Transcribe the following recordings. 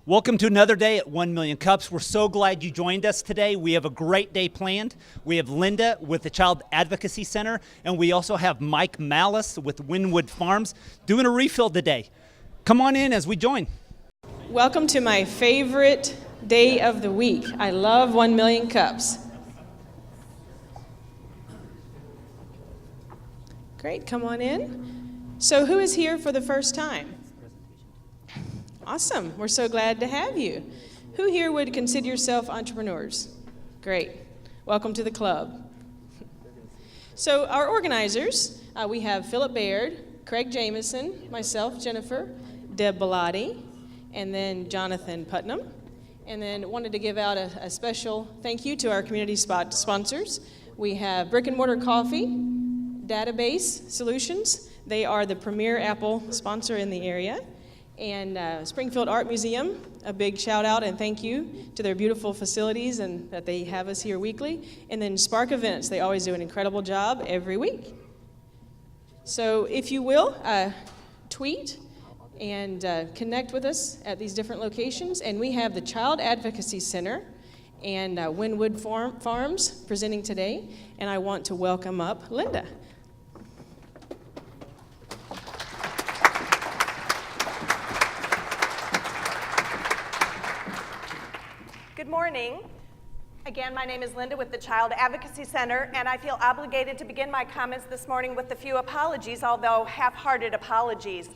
Welcome to another day at 1 Million Cups. We're so glad you joined us today. We have a great day planned. We have Linda with the Child Advocacy Center, and we also have Mike Malice with Windwood Farms doing a refill today. Come on in as we join. Welcome to my favorite day of the week. I love 1 Million Cups. Great, come on in. So who is here for the first time? Awesome, we're so glad to have you. Who here would consider yourself entrepreneurs? Great, welcome to the club. So our organizers, we have Philip Baird, Craig Jameson, myself, Jennifer, Deb Bellotti, and then Jonathan Putnam. And then wanted to give out a special thank you to our community sponsors. We have Brick and Mortar Coffee, Database Solutions. They are the premier Apple sponsor in the area. And Springfield Art Museum, a big shout out and thank you to their beautiful facilities and that they have us here weekly. And then Spark Events, they always do an incredible job every week. So if you will, tweet and connect with us at these different locations. And we have the Child Advocacy Center and Windwood Farms presenting today. And I want to welcome up Linda. Good morning. Again, my name is Linda with the Child Advocacy Center, and I feel obligated to begin my comments this morning with a few apologies, although half-hearted apologies.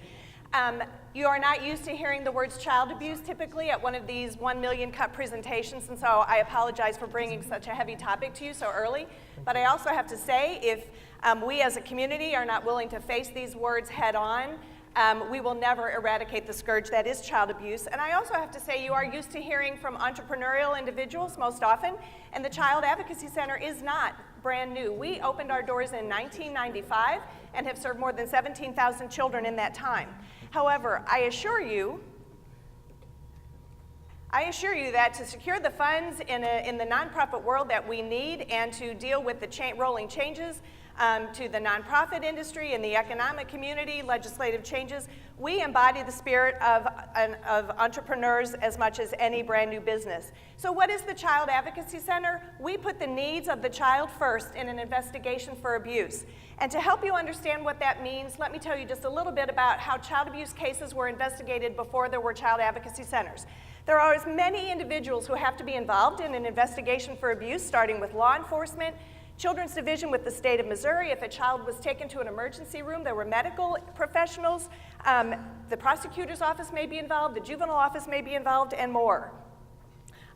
You are not used to hearing the words child abuse typically at one of these 1 Million Cup presentations, and so I apologize for bringing such a heavy topic to you so early. But I also have to say, if we as a community are not willing to face these words head on, we will never eradicate the scourge that is child abuse. And I also have to say you are used to hearing from entrepreneurial individuals most often, and the Child Advocacy Center is not brand new. We opened our doors in 1995 and have served more than 17,000 children in that time. However, I assure you that to secure the funds in the nonprofit world that we need and to deal with the rolling changes to the nonprofit industry and the economic community, legislative changes, we embody the spirit of entrepreneurs as much as any brand new business. So what is the Child Advocacy Center? We put the needs of the child first in an investigation for abuse. And to help you understand what that means, let me tell you just a little bit about how child abuse cases were investigated before there were child advocacy centers. There are as many individuals who have to be involved in an investigation for abuse, starting with law enforcement, Children's Division with the state of Missouri. If a child was taken to an emergency room, there were medical professionals. The prosecutor's office may be involved, the juvenile office may be involved, and more.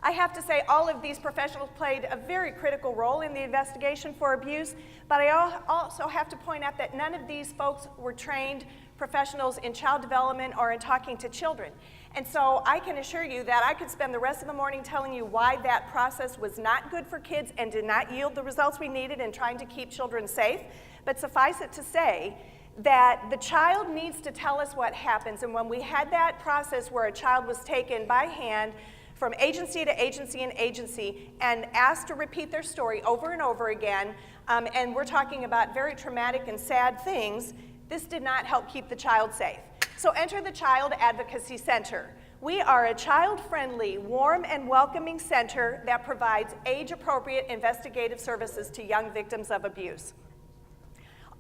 I have to say all of these professionals played a very critical role in the investigation for abuse, but I also have to point out that none of these folks were trained professionals in child development or in talking to children. And so I can assure you that I could spend the rest of the morning telling you why that process was not good for kids and did not yield the results we needed in trying to keep children safe. But suffice it to say that the child needs to tell us what happens. And when we had that process where a child was taken by hand from agency to agency and agency and asked to repeat their story over and over again, and we're talking about very traumatic and sad things, this did not help keep the child safe. So enter the Child Advocacy Center. We are a child-friendly, warm and welcoming center that provides age-appropriate investigative services to young victims of abuse.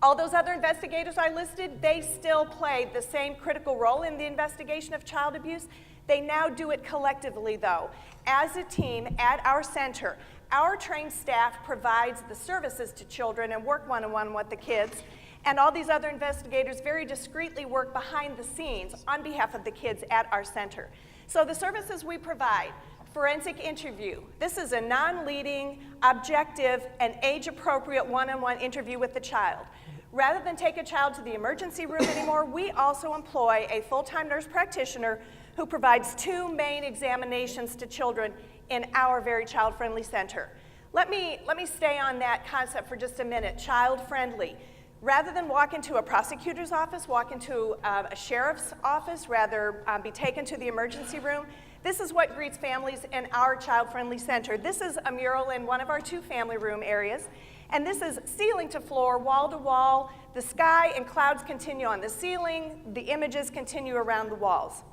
All those other investigators I listed, they still play the same critical role in the investigation of child abuse. They now do it collectively, though. As a team at our center, our trained staff provides the services to children and work one-on-one with the kids. And all these other investigators very discreetly work behind the scenes on behalf of the kids at our center. So the services we provide: forensic interview. This is a non-leading, objective, and age-appropriate one-on-one interview with the child. Rather than take a child to the emergency room anymore, we also employ a full-time nurse practitioner who provides 2 main examinations to children in our very child-friendly center. Let me stay on that concept for just a minute, child-friendly. Rather than walk into a prosecutor's office, walk into a sheriff's office, rather be taken to the emergency room, this is what greets families in our child-friendly center. This is a mural in one of our 2 family room areas, and this is ceiling to floor, wall to wall. The sky and clouds continue on the ceiling. The images continue around the walls.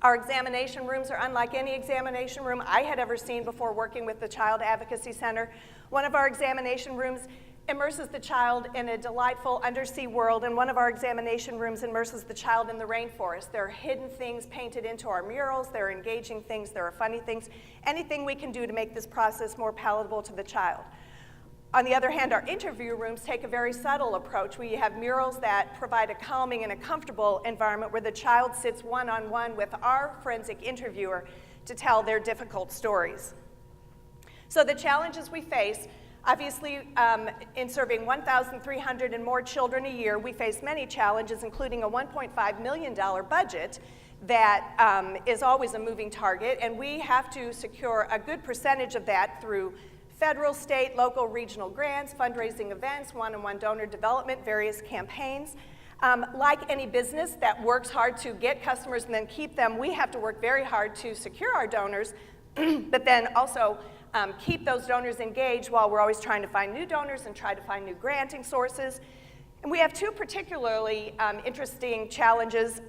Our examination rooms are unlike any examination room I had ever seen before working with the Child Advocacy Center. One of our examination rooms immerses the child in a delightful undersea world, and one of our examination rooms immerses the child in the rainforest. There are hidden things painted into our murals, there are engaging things, there are funny things, anything we can do to make this process more palatable to the child. On the other hand, our interview rooms take a very subtle approach. We have murals that provide a calming and a comfortable environment where the child sits one-on-one with our forensic interviewer to tell their difficult stories. So the challenges we face, obviously, in serving 1,300 and more children a year, we face many challenges, including a $1.5 million budget that is always a moving target, and we have to secure a good percentage of that through federal, state, local, regional grants, fundraising events, one-on-one donor development, various campaigns. Like any business that works hard to get customers and then keep them, we have to work very hard to secure our donors, but then also keep those donors engaged while we're always trying to find new donors and try to find new granting sources. And we have two particularly interesting challenges.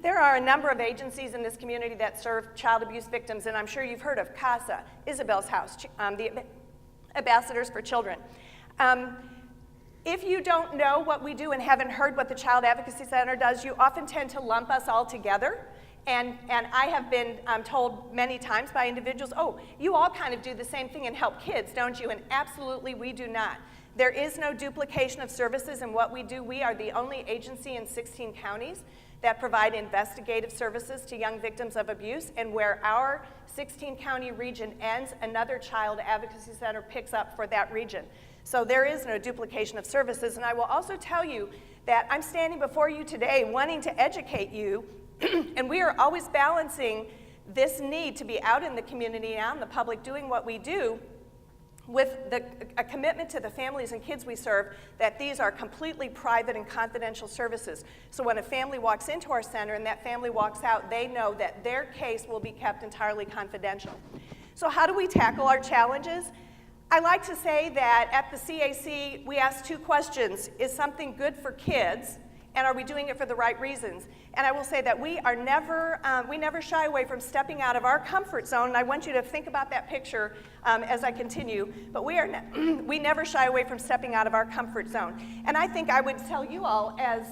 There are a number of agencies in this community that serve child abuse victims, and I'm sure you've heard of CASA, Isabel's House, the Ambassadors for Children. If you don't know what we do and haven't heard what the Child Advocacy Center does, you often tend to lump us all together. And I have been told many times by individuals, oh, you all kind of do the same thing and help kids, don't you? And absolutely, we do not. There is no duplication of services in what we do. We are the only agency in 16 counties that provide investigative services to young victims of abuse, and where our 16-county region ends, another Child Advocacy Center picks up for that region. So there is no duplication of services, and I will also tell you that I'm standing before you today wanting to educate you, and we are always balancing this need to be out in the community and out in the public doing what we do with a commitment to the families and kids we serve that these are completely private and confidential services. So when a family walks into our center and that family walks out, they know that their case will be kept entirely confidential. So how do we tackle our challenges? I like to say that at the CAC, we ask two questions. Is something good for kids? And are we doing it for the right reasons? And I will say that we never shy away from stepping out of our comfort zone. And I want you to think about that picture as I continue. But we never shy away from stepping out of our comfort zone. And I think I would tell you all as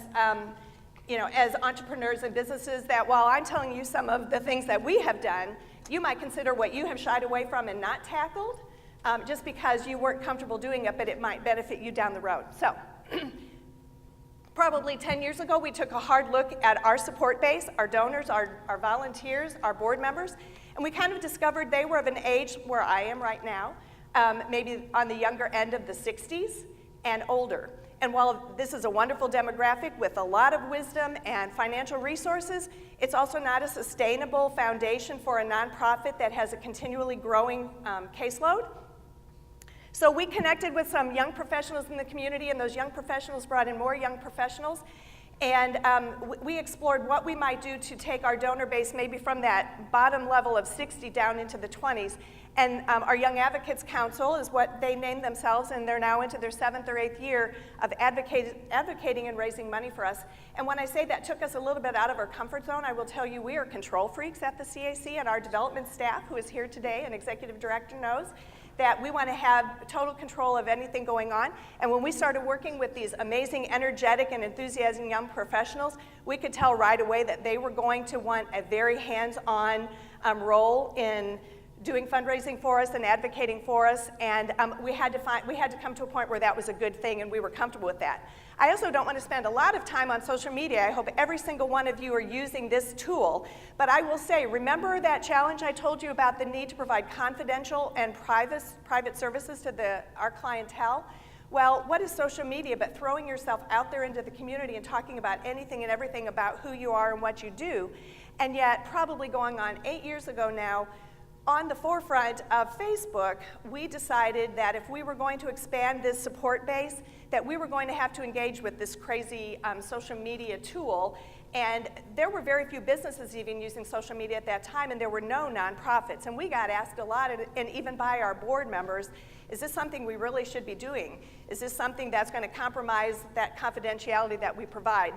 entrepreneurs and businesses that while I'm telling you some of the things that we have done, you might consider what you have shied away from and not tackled just because you weren't comfortable doing it, but it might benefit you down the road. So. Probably 10 years ago, we took a hard look at our support base, our donors, our volunteers, our board members, and we kind of discovered they were of an age where I am right now, maybe on the younger end of the 60s and older. And while this is a wonderful demographic with a lot of wisdom and financial resources, it's also not a sustainable foundation for a nonprofit that has a continually growing caseload. So we connected with some young professionals in the community, and those young professionals brought in more young professionals. And we explored what we might do to take our donor base maybe from that bottom level of 60 down into the 20s. And our Young Advocates Council is what they named themselves, and they're now into their 7th or 8th year of advocating and raising money for us. And when I say that took us a little bit out of our comfort zone, I will tell you we are control freaks at the CAC, and our development staff, who is here today, and executive director knows, that we want to have total control of anything going on. And when we started working with these amazing, energetic, and enthusiastic young professionals, we could tell right away that they were going to want a very hands-on role in doing fundraising for us and advocating for us, and we had to come to a point where that was a good thing, and we were comfortable with that. I also don't want to spend a lot of time on social media. I hope every single one of you are using this tool, but I will say, remember that challenge I told you about the need to provide confidential and private services to our clientele? Well, what is social media but throwing yourself out there into the community and talking about anything and everything about who you are and what you do? And yet, probably going on 8 years ago now, on the forefront of Facebook, we decided that if we were going to expand this support base, that we were going to have to engage with this crazy social media tool. And there were very few businesses even using social media at that time, and there were no nonprofits. And we got asked a lot, and even by our board members, is this something we really should be doing? Is this something that's going to compromise that confidentiality that we provide?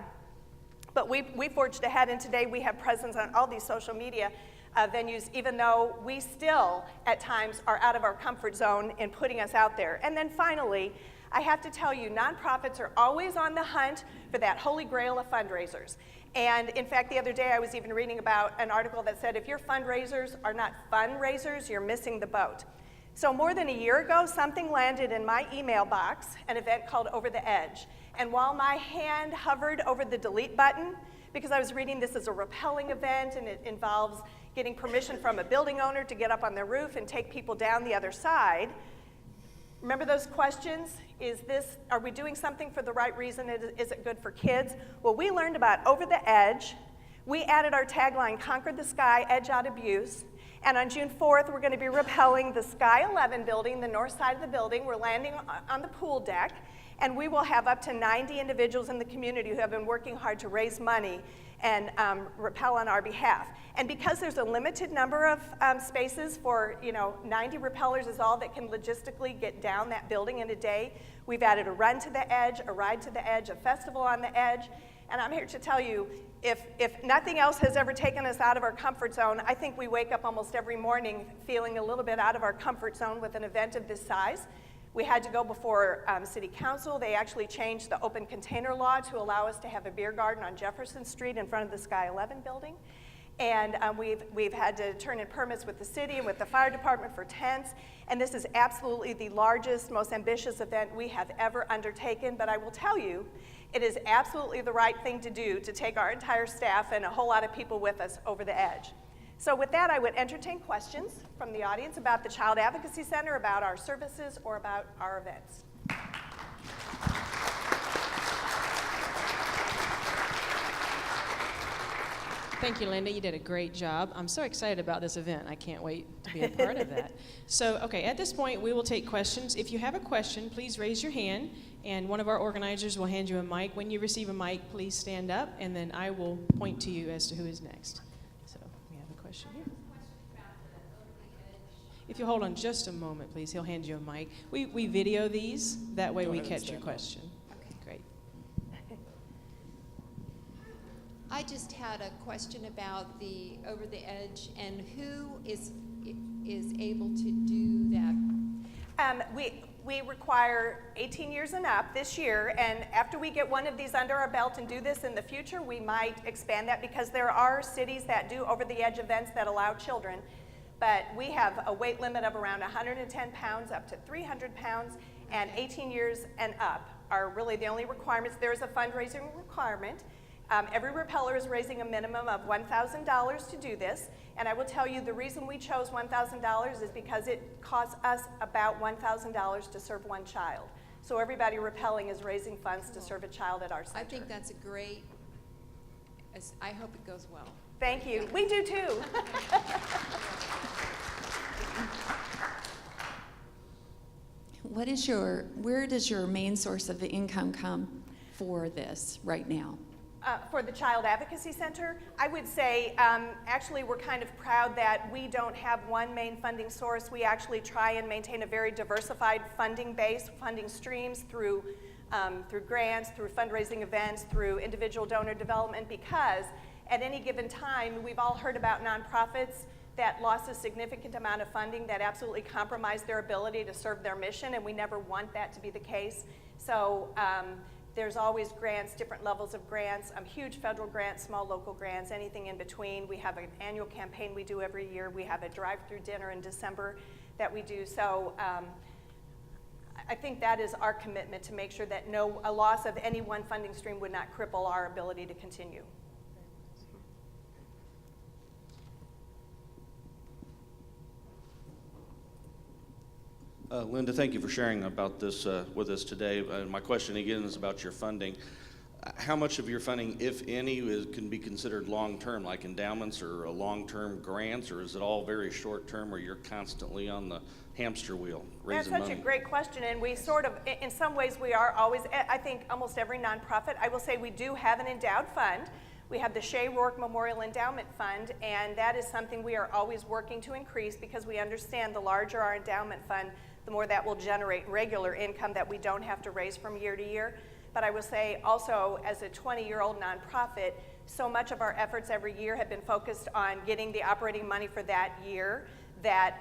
But we forged ahead, and today we have presence on all these social media venues, even though we still, at times, are out of our comfort zone in putting us out there. And then finally, I have to tell you, nonprofits are always on the hunt for that holy grail of fundraisers. And in fact, the other day I was even reading about an article that said, if your fundraisers are not fundraisers, you're missing the boat. So more than a year ago, something landed in my email box, an event called Over the Edge. And while my hand hovered over the delete button, because I was reading this as a rappelling event and it involves getting permission from a building owner to get up on their roof and take people down the other side, remember those questions? Are we doing something for the right reason? Is it good for kids? Well, we learned about Over the Edge. We added our tagline, Conquer the Sky, Edge Out Abuse. And on June 4th, we're going to be rappelling the Sky 11 building, the north side of the building. We're landing on the pool deck. And we will have up to 90 individuals in the community who have been working hard to raise money and rappel on our behalf. And because there's a limited number of spaces for, 90 rappellers is all that can logistically get down that building in a day, we've added a run to the edge, a ride to the edge, a festival on the edge. And I'm here to tell you, if nothing else has ever taken us out of our comfort zone, I think we wake up almost every morning feeling a little bit out of our comfort zone with an event of this size. We had to go before City Council. They actually changed the open container law to allow us to have a beer garden on Jefferson Street in front of the Sky 11 building. And we've had to turn in permits with the city and with the fire department for tents. And this is absolutely the largest, most ambitious event we have ever undertaken. But I will tell you, it is absolutely the right thing to do to take our entire staff and a whole lot of people with us over the edge. So with that, I would entertain questions from the audience about the Child Advocacy Center, about our services, or about our events. Thank you, Linda. You did a great job. I'm so excited about this event. I can't wait to be a part of that. So, okay, at this point, we will take questions. If you have a question, please raise your hand, and one of our organizers will hand you a mic. When you receive a mic, please stand up, and then I will point to you as to who is next. So, we have a question here. If you hold on just a moment, please, he'll hand you a mic. We video these. That way we catch your question. Okay, great. I just had a question about the Over the Edge and who is able to do that. We require 18 years and up this year, and after we get one of these under our belt and do this in the future, we might expand that because there are cities that do Over the Edge events that allow children. But we have a weight limit of around 110 pounds up to 300 pounds, and 18 years and up are really the only requirements. There is a fundraising requirement. Every rappeller is raising a minimum of $1,000 to do this, and I will tell you the reason we chose $1,000 is because it costs us about $1,000 to serve one child. So everybody rappelling is raising funds to serve a child at our center. I think that's a great, I hope it goes well. Thank you. We do too. Where does your main source of the income come for this right now? For the Child Advocacy Center, I would say actually we're kind of proud that we don't have one main funding source. We actually try and maintain a very diversified funding base, funding streams through grants, through fundraising events, through individual donor development, because at any given time, we've all heard about nonprofits that lost a significant amount of funding that absolutely compromised their ability to serve their mission, and we never want that to be the case. So there's always grants, different levels of grants, huge federal grants, small local grants, anything in between. We have an annual campaign we do every year. We have a drive-through dinner in December that we do. So I think that is our commitment, to make sure that a loss of any one funding stream would not cripple our ability to continue. Linda, thank you for sharing about this with us today. My question again is about your funding. How much of your funding, if any, can be considered long-term, like endowments or long-term grants, or is it all very short-term where you're constantly on the hamster wheel raising money? That's such a great question, and we sort of, in some ways, we are always, I think almost every nonprofit, I will say we do have an endowed fund. We have the Shea Rourke Memorial Endowment Fund, and that is something we are always working to increase because we understand the larger our endowment fund, the more that will generate regular income that we don't have to raise from year to year. but I will say also as a 20-year-old nonprofit, so much of our efforts every year have been focused on getting the operating money for that year that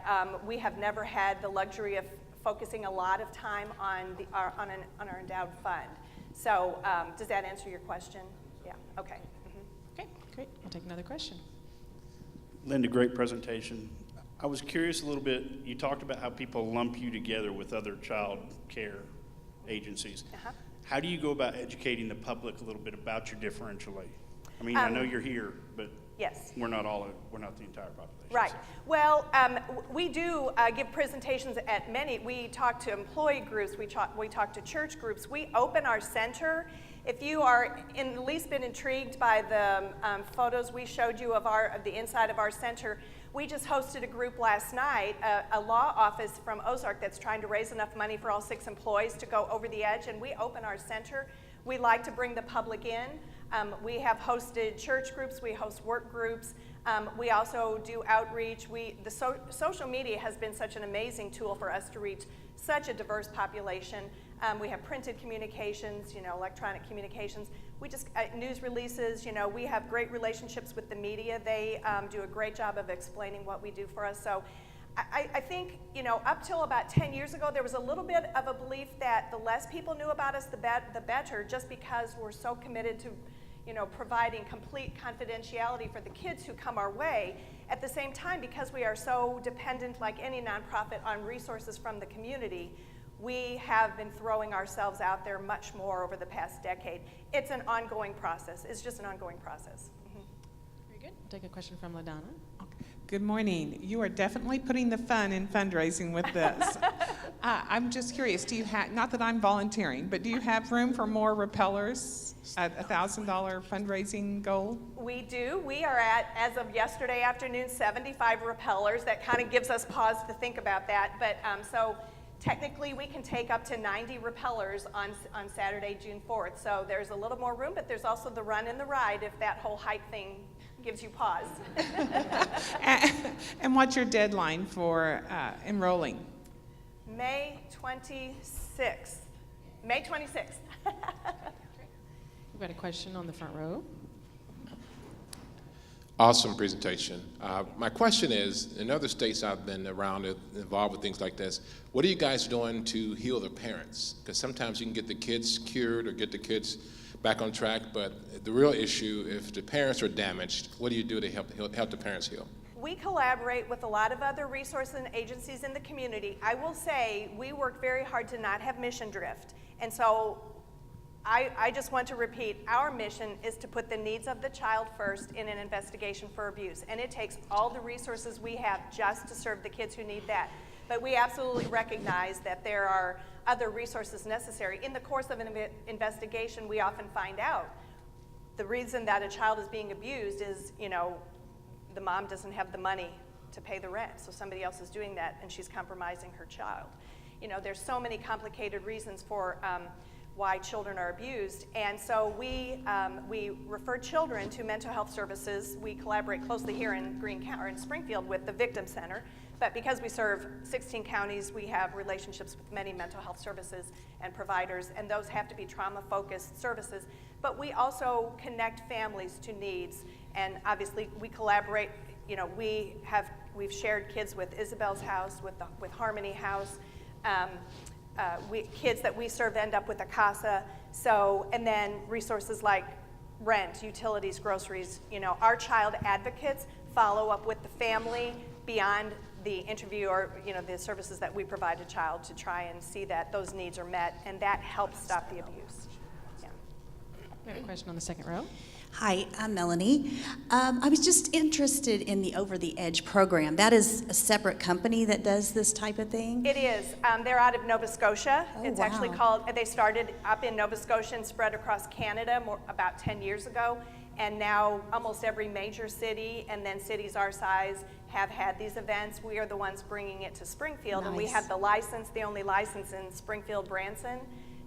we have never had the luxury of focusing a lot of time on our endowed fund. So does that answer your question? Yeah, okay. Okay, great. We'll take another question. Linda, great presentation. I was curious a little bit, you talked about how people lump you together with other child care agencies. How do you go about educating the public a little bit about your differential aid? I mean, I know you're here, but yes, we're not the entire population. Right. So. Well, we do give presentations at many. We talk to employee groups. We talk to church groups. We open our center. If you are in the least bit intrigued by the photos we showed you of the inside of our center, we just hosted a group last night, a law office from Ozark that's trying to raise enough money for all 6 employees to go over the edge, and we open our center. We like to bring the public in. We have hosted church groups, we host work groups, we also do outreach. Social media has been such an amazing tool for us to reach such a diverse population. We have printed communications, electronic communications. We just, news releases, we have great relationships with the media. They do a great job of explaining what we do for us. So I think, up till about 10 years ago, there was a little bit of a belief that the less people knew about us, the better, just because we're so committed to providing complete confidentiality for the kids who come our way. At the same time, because we are so dependent, like any nonprofit, on resources from the community, we have been throwing ourselves out there much more over the past decade. It's an ongoing process. It's just an ongoing process. Very good. We'll take a question from LaDonna. Good morning. You are definitely putting the fun in fundraising with this. I'm just curious, do you have, not that I'm volunteering, but do you have room for more repellers at $1,000 fundraising goal? We do. We are at, as of yesterday afternoon, 75 repellers. That kind of gives us pause to think about that. But so technically we can take up to 90 repellers on Saturday, June 4th. So there's a little more room, but there's also the run and the ride if that whole height thing gives you pause. And what's your deadline for enrolling? May 26th. May 26th. We've got a question on the front row. Awesome presentation. My question is, in other states I've been around involved with things like this, what are you guys doing to heal the parents? Because sometimes you can get the kids cured or get the kids back on track, but the real issue, if the parents are damaged, what do you do to help the parents heal? We collaborate with a lot of other resources and agencies in the community. I will say we work very hard to not have mission drift. And so I just want to repeat, our mission is to put the needs of the child first in an investigation for abuse. And it takes all the resources we have just to serve the kids who need that. But we absolutely recognize that there are other resources necessary. In the course of an investigation, we often find out the reason that a child is being abused is, the mom doesn't have the money to pay the rent, so somebody else is doing that, and she's compromising her child. There's so many complicated reasons for why children are abused, and so we refer children to mental health services. We collaborate closely here in in Springfield with the Victim Center, but because we serve 16 counties, we have relationships with many mental health services and providers, and those have to be trauma-focused services. But we also connect families to needs, and obviously we collaborate. We've shared kids with Isabel's House, with Harmony House. Kids that we serve end up with a CASA. And then resources like rent, utilities, groceries. Our child advocates follow up with the family beyond the interview or the services that we provide a child to try and see that those needs are met, and that helps stop the abuse. Yeah. We have a question on the second row. Hi, I'm Melanie. I was just interested in the Over the Edge program. That is a separate company that does this type of thing? It is. They're out of Nova Scotia. Oh, It's wow. actually called, they started up in Nova Scotia and spread across Canada about 10 years ago. And now almost every major city and then cities our size have had these events. We are the ones bringing it to Springfield. Nice. And we have the license, the only license in Springfield, Branson,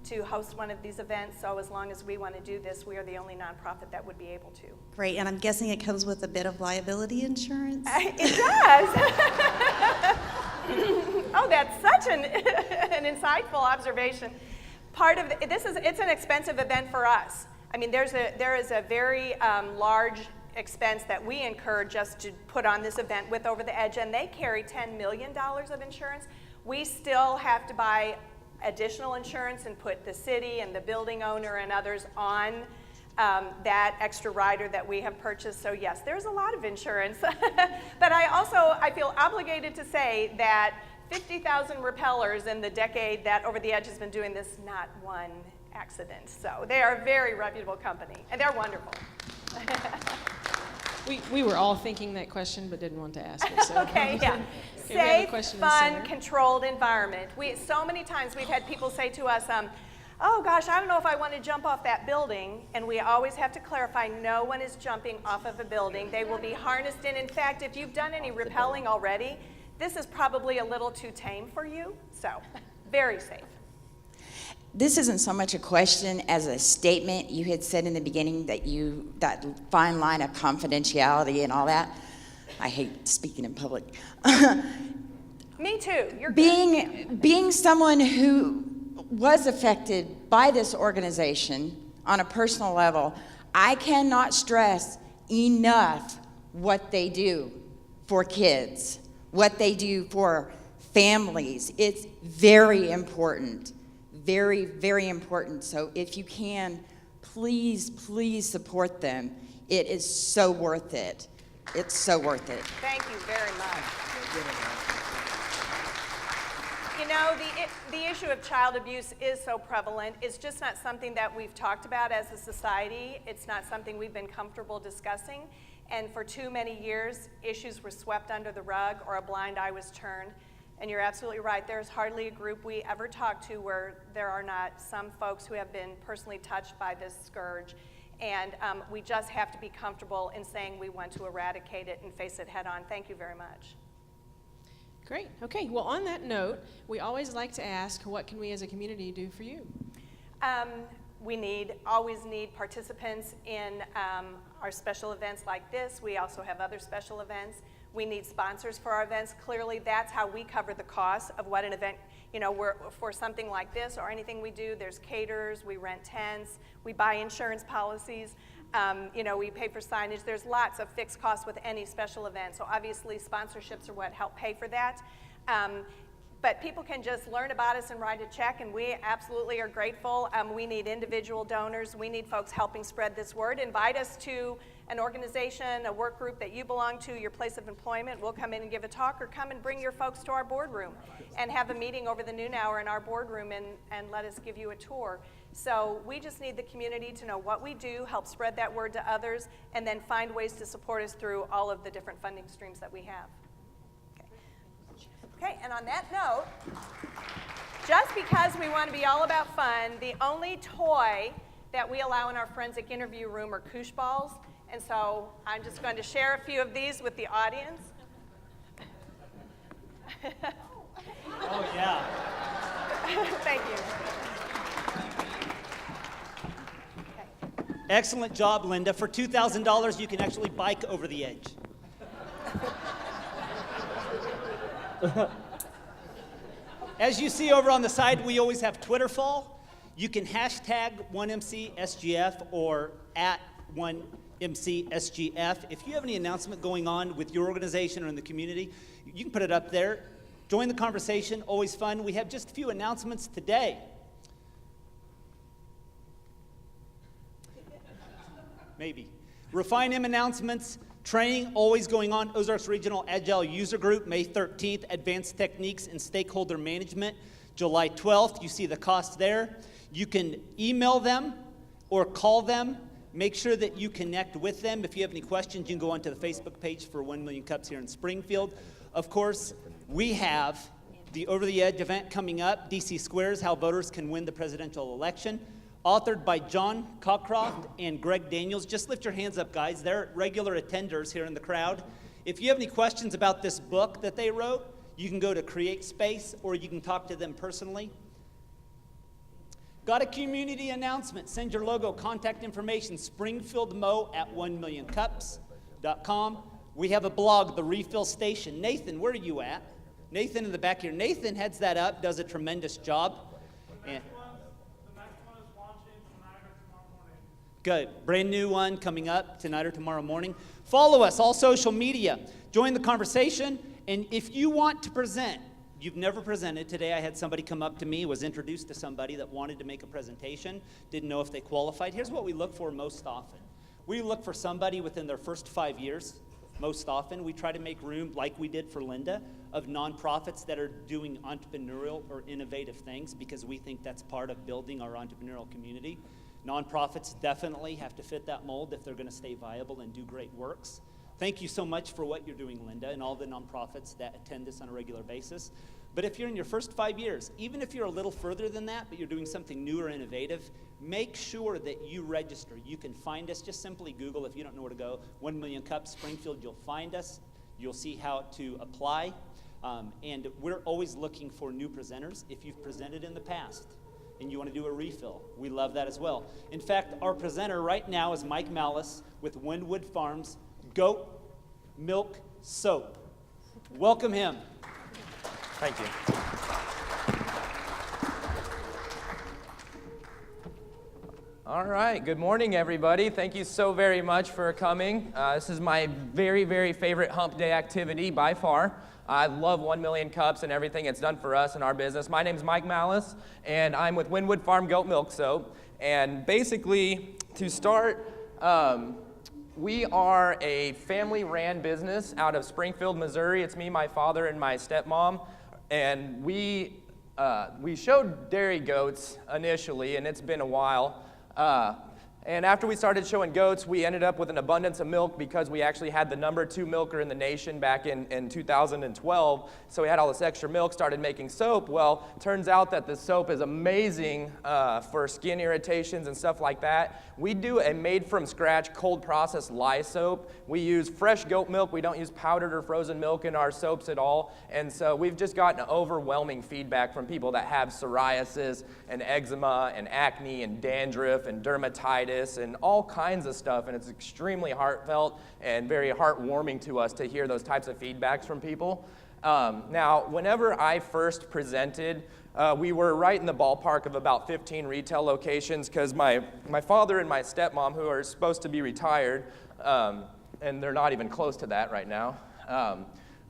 to host one of these events. So as long as we want to do this, we are the only nonprofit that would be able to. Great, and I'm guessing it comes with a bit of liability insurance? It does. Oh, that's such an insightful observation. It's an expensive event for us. I mean, there is a very large expense that we incur just to put on this event with Over the Edge, and they carry $10 million of insurance. We still have to buy additional insurance and put the city and the building owner and others on that extra rider that we have purchased. So yes, there's a lot of insurance. But I feel obligated to say that 50,000 repellers in the decade that Over the Edge has been doing this, not one accident. So they are a very reputable company, and they're wonderful. We were all thinking that question, but didn't want to ask it. So. Okay, yeah. Okay, we have a Safe, question in the fun, center. controlled environment. So many times we've had people say to us, oh gosh, I don't know if I want to jump off that building. And we always have to clarify, no one is jumping off of a building. They will be harnessed in. In fact, if you've done any rappelling already, this is probably a little too tame for you. So, very safe. This isn't so much a question as a statement. You had said in the beginning that fine line of confidentiality and all that. I hate speaking in public. Me too. You're good. Being someone who was affected by this organization on a personal level, I cannot stress enough what they do for kids, what they do for families. It's very important. Very, very important. So if you can, please, please support them. It is so worth it. It's so worth it. Thank you very much. You know, the issue of child abuse is so prevalent. It's just not something that we've talked about as a society. It's not something we've been comfortable discussing. And for too many years, issues were swept under the rug or a blind eye was turned. And you're absolutely right. There's hardly a group we ever talk to where there are not some folks who have been personally touched by this scourge. And we just have to be comfortable in saying we want to eradicate it and face it head on. Thank you very much. Great. Okay. Well, on that note, we always like to ask, what can we as a community do for you? We always need participants in our special events like this. We also have other special events. We need sponsors for our events. Clearly, that's how we cover the cost of what an event, for something like this or anything we do. There's caterers, we rent tents, we buy insurance policies, we pay for signage. There's lots of fixed costs with any special event. So obviously, sponsorships are what help pay for that. But people can just learn about us and write a check, and we absolutely are grateful. We need individual donors. We need folks helping spread this word. Invite us to an organization, a work group that you belong to, your place of employment. We'll come in and give a talk, or come and bring your folks to our boardroom and have a meeting over the noon hour in our boardroom and let us give you a tour. So we just need the community to know what we do, help spread that word to others, and then find ways to support us through all of the different funding streams that we have. Okay, and on that note, just because we want to be all about fun, the only toy that we allow in our forensic interview room are koosh balls. And so I'm just going to share a few of these with the audience. Oh, yeah. Thank you. Excellent job, Linda. For $2,000, you can actually bike over the edge. As you see over on the side, we always have Twitter fall. You can hashtag 1MCSGF or at 1MCSGF. If you have any announcement going on with your organization or in the community, you can put it up there. Join the conversation, always fun. We have just a few announcements today. Maybe. Refine M announcements. Training always going on. Ozarks Regional Agile User Group, May 13th. Advanced Techniques in Stakeholder Management, July 12th. You see the cost there. You can email them or call them. Make sure that you connect with them. If you have any questions, you can go onto the Facebook page for 1 Million Cups here in Springfield. Of course, we have the Over the Edge event coming up, DC Squares, How Voters Can Win the Presidential Election. Authored by John Cockcroft and Greg Daniels. Just lift your hands up, guys. They're regular attenders here in the crowd. If you have any questions about this book that they wrote, you can go to Create Space or you can talk to them personally. Got a community announcement. Send your logo, contact information, springfieldmo@1millioncups.com. We have a blog, The Refill Station. Nathan, where are you at? Nathan in the back here. Nathan heads that up, does a tremendous job. And Good. Brand new one coming up tonight or tomorrow morning. Follow us, all social media. Join the conversation. And if you want to present, you've never presented. Today I had somebody come up to me, was introduced to somebody that wanted to make a presentation, didn't know if they qualified. Here's what we look for most often. We look for somebody within their first 5 years. Most often, we try to make room, like we did for Linda, of nonprofits that are doing entrepreneurial or innovative things, because we think that's part of building our entrepreneurial community. Nonprofits definitely have to fit that mold if they're going to stay viable and do great works. Thank you so much for what you're doing, Linda, and all the nonprofits that attend this on a regular basis. But if you're in your first 5 years, even if you're a little further than that, but you're doing something new or innovative, make sure that you register. You can find us. Just simply Google, if you don't know where to go, 1 Million Cups Springfield. You'll find us. You'll see how to apply. And we're always looking for new presenters. If you've presented in the past and you want to do a refill, we love that as well. In fact, our presenter right now is Mike Malice with Windwood Farms Goat Milk Soap. Welcome him. Thank you. All right, good morning, everybody. Thank you so very much for coming. This is my very, very favorite hump day activity by far. I love 1 Million Cups and everything it's done for us in our business. My name's Mike Malice, and I'm with Windwood Farm Goat Milk Soap. And basically, to start, we are a family-ran business out of Springfield, Missouri. It's me, my father, and my stepmom. And we showed dairy goats initially, and it's been a while. And after we started showing goats, we ended up with an abundance of milk because we actually had the #2 milker in the nation back in 2012. So we had all this extra milk, started making soap. Well, turns out that the soap is amazing for skin irritations and stuff like that. We do a made-from-scratch, cold-processed lye soap. We use fresh goat milk. We don't use powdered or frozen milk in our soaps at all. And so we've just gotten overwhelming feedback from people that have psoriasis and eczema and acne and dandruff and dermatitis and all kinds of stuff, and it's extremely heartfelt and very heartwarming to us to hear those types of feedbacks from people. Now, whenever I first presented, we were right in the ballpark of about 15 retail locations because my father and my stepmom, who are supposed to be retired, and they're not even close to that right now,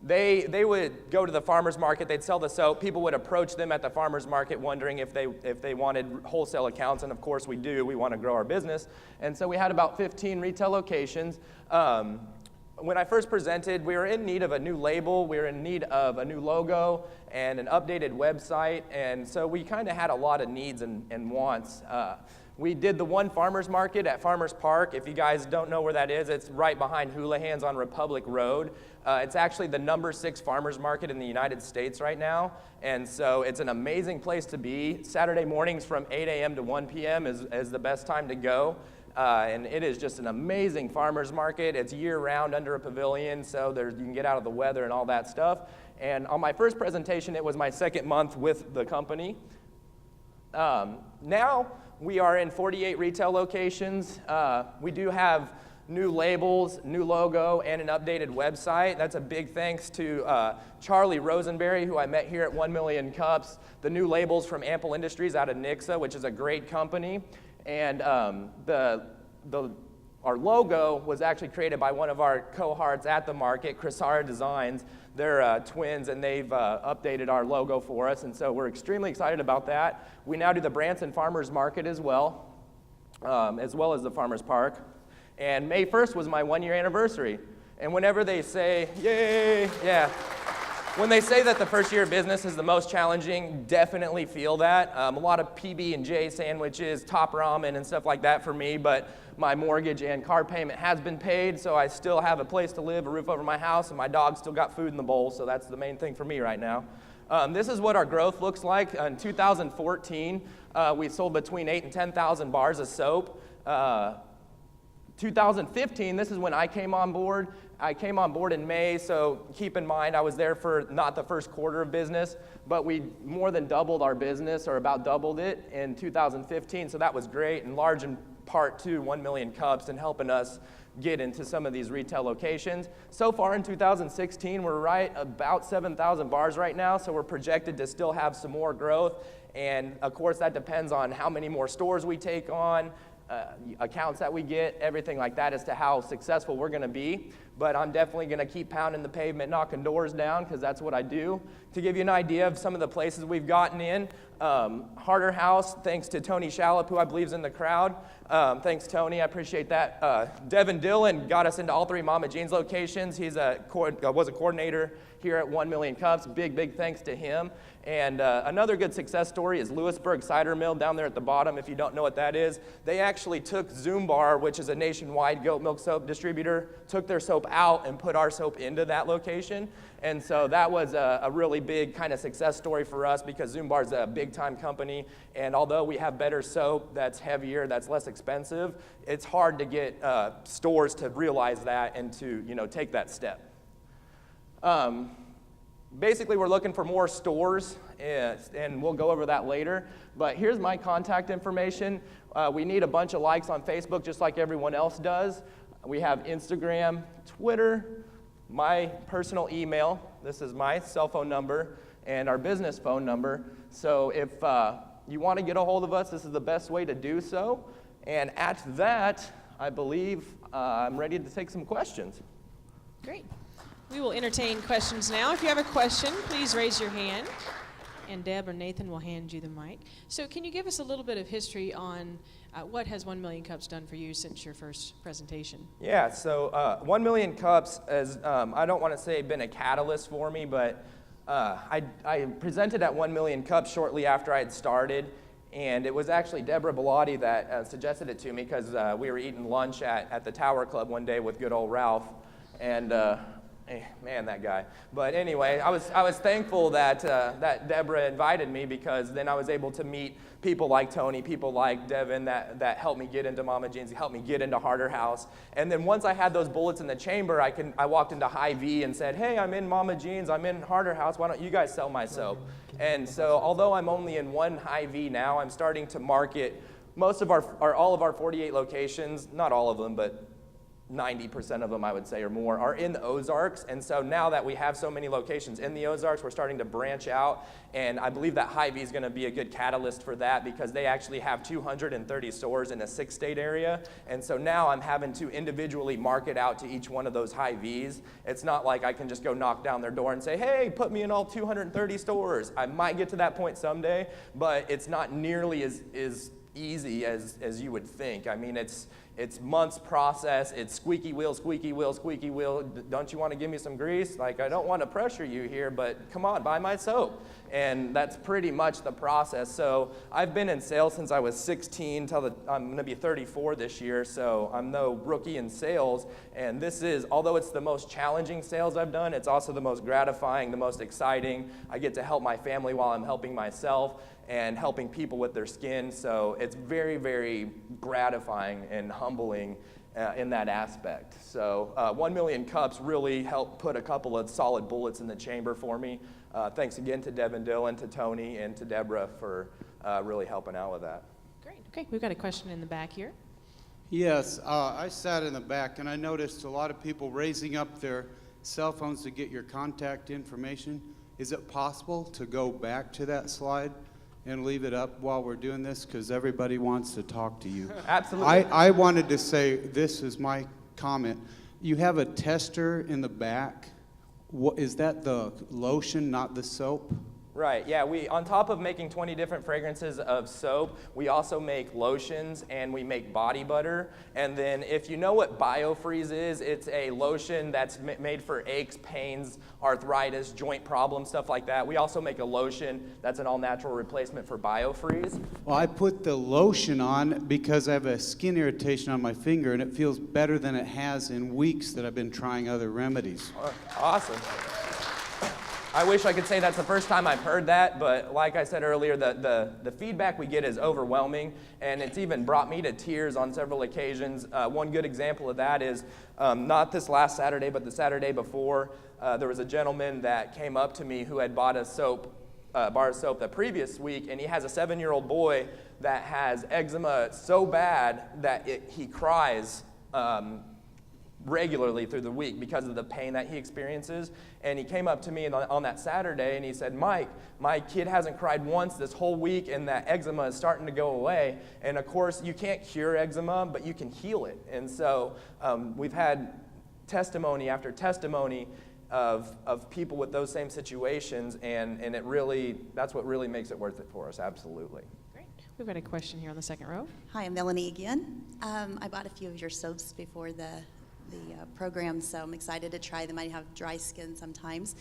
they would go to the farmer's market, they'd sell the soap, people would approach them at the farmer's market wondering if they wanted wholesale accounts, and of course we do, we want to grow our business. And so we had about 15 retail locations. When I first presented, we were in need of a new label, we were in need of a new logo, and an updated website, and so we kind of had a lot of needs and wants. We did the one farmer's market at Farmers Park. If you guys don't know where that is, it's right behind Houlihan's on Republic Road. It's actually the #6 farmer's market in the United States right now, and so it's an amazing place to be. Saturday mornings from 8 a.m. to 1 p.m. is the best time to go. And it is just an amazing farmer's market. It's year-round under a pavilion, so you can get out of the weather and all that stuff. And on my first presentation, it was my second month with the company. Now we are in 48 retail locations. We do have new labels, new logo, and an updated website. That's a big thanks to Charlie Rosenberry, who I met here at 1 Million Cups. The new labels from Ample Industries out of Nixa, which is a great company. And our logo was actually created by one of our cohorts at the market, Crisara Designs. They're twins, and they've updated our logo for us, and so we're extremely excited about that. We now do the Branson Farmers Market as well as the Farmers Park. And May 1st was my 1-year anniversary. And whenever they say, yay, yeah. When they say that the first year of business is the most challenging, definitely feel that. A lot of PB&J sandwiches, top ramen, and stuff like that for me, but my mortgage and car payment has been paid, so I still have a place to live, a roof over my house, and my dog still got food in the bowl, so that's the main thing for me right now. This is what our growth looks like. In 2014, we sold between 8,000 and 10,000 bars of soap. 2015, this is when I came on board. I came on board in May, so keep in mind I was there for not the first quarter of business, but we more than doubled our business, or about doubled it, in 2015, so that was great, and large in part to 1 Million Cups and helping us get into some of these retail locations. So far in 2016, we're right about 7,000 bars right now, so we're projected to still have some more growth, and of course that depends on how many more stores we take on, accounts that we get, everything like that as to how successful we're going to be. But I'm definitely going to keep pounding the pavement, knocking doors down, because that's what I do. To give you an idea of some of the places we've gotten in, Harder House, thanks to Tony Shallop, who I believe is in the crowd. Thanks, Tony. I appreciate that. Devin Dillon got us into all 3 Mama Jeans locations. He's was a coordinator here at 1 Million Cups. Big thanks to him. And another good success story is Lewisburg Cider Mill down there at the bottom, if you don't know what that is. They actually took Zoom Bar, which is a nationwide goat milk soap distributor, took their soap out and put our soap into that location. And so that was a really big kind of success story for us, because Zoom Bar is a big-time company. And although we have better soap that's heavier, that's less expensive, it's hard to get stores to realize that and to take that step. Basically, we're looking for more stores, and we'll go over that later. But here's my contact information. We need a bunch of likes on Facebook, just like everyone else does. We have Instagram, Twitter, my personal email. This is my cell phone number and our business phone number. So if you want to get a hold of us, this is the best way to do so. And at that, I believe I'm ready to take some questions. Great. We will entertain questions now. If you have a question, please raise your hand, and Deb or Nathan will hand you the mic. So can you give us a little bit of history on what has 1 Million Cups done for you since your first presentation? Yeah, so 1 Million Cups has, I don't want to say been a catalyst for me, but I presented at 1 Million Cups shortly after I had started, and it was actually Deborah Bellotti that suggested it to me, because we were eating lunch at the Tower Club one day with good old Ralph, and man, that guy. But anyway, I was thankful that that Deborah invited me, because then I was able to meet people like Tony, people like Devin that helped me get into Mama Jeans, helped me get into Harder House. And then once I had those bullets in the chamber, I walked into Hy-Vee and said, hey, I'm in Mama Jeans, I'm in Harder House, why don't you guys sell my soap? And so although I'm only in one Hy-Vee now, I'm starting to market most of all of our 48 locations, not all of them, but 90% of them, I would say, or more, are in the Ozarks. And so now that we have so many locations in the Ozarks, we're starting to branch out. And I believe that Hy-Vee is going to be a good catalyst for that, because they actually have 230 stores in a 6-state area. And so now I'm having to individually market out to each one of those Hy-Vees. It's not like I can just go knock down their door and say, hey, put me in all 230 stores. I might get to that point someday, but it's not nearly as easy as you would think. I mean, it's months process. It's squeaky wheel, squeaky wheel, squeaky wheel. Don't you want to give me some grease? Like, I don't want to pressure you here, but come on, buy my soap. And that's pretty much the process. So I've been in sales since I was 16 I'm going to be 34 this year, so I'm no rookie in sales. And this is, although it's the most challenging sales I've done, it's also the most gratifying, the most exciting. I get to help my family while I'm helping myself and helping people with their skin. So it's very, very gratifying and humbling in that aspect. So 1 Million Cups really helped put a couple of solid bullets in the chamber for me. Thanks again to Devin Dillon, to Tony, and to Deborah for really helping out with that. Great. Okay, we've got a question in the back here. Yes, I sat in the back and I noticed a lot of people raising up their cell phones to get your contact information. Is it possible to go back to that slide and leave it up while we're doing this? Because everybody wants to talk to you. Absolutely. I wanted to say, this is my comment. You have a tester in the back. What, is that the lotion, not the soap? Right, yeah, we, on top of making 20 different fragrances of soap, we also make lotions and we make body butter. And then if you know what BioFreeze is, it's a lotion that's made for aches, pains, arthritis, joint problems, stuff like that. We also make a lotion that's an all-natural replacement for BioFreeze. Well, I put the lotion on because I have a skin irritation on my finger and it feels better than it has in weeks that I've been trying other remedies. Awesome. I wish I could say that's the first time I've heard that, but like I said earlier, the feedback we get is overwhelming, and it's even brought me to tears on several occasions. One good example of that is not this last Saturday, but the Saturday before, there was a gentleman that came up to me who had bought a bar of soap the previous week, and he has a 7-year-old boy that has eczema so bad that he cries regularly through the week because of the pain that he experiences. And he came up to me on that Saturday and he said, Mike, my kid hasn't cried once this whole week and that eczema is starting to go away. And of course, you can't cure eczema, but you can heal it. And so we've had testimony after testimony of people with those same situations, and it really, that's what really makes it worth it for us, absolutely. Great. We've got a question here on the second row. Hi, I'm Melanie again. I bought a few of your soaps before the program, so I'm excited to try them. I have dry skin sometimes.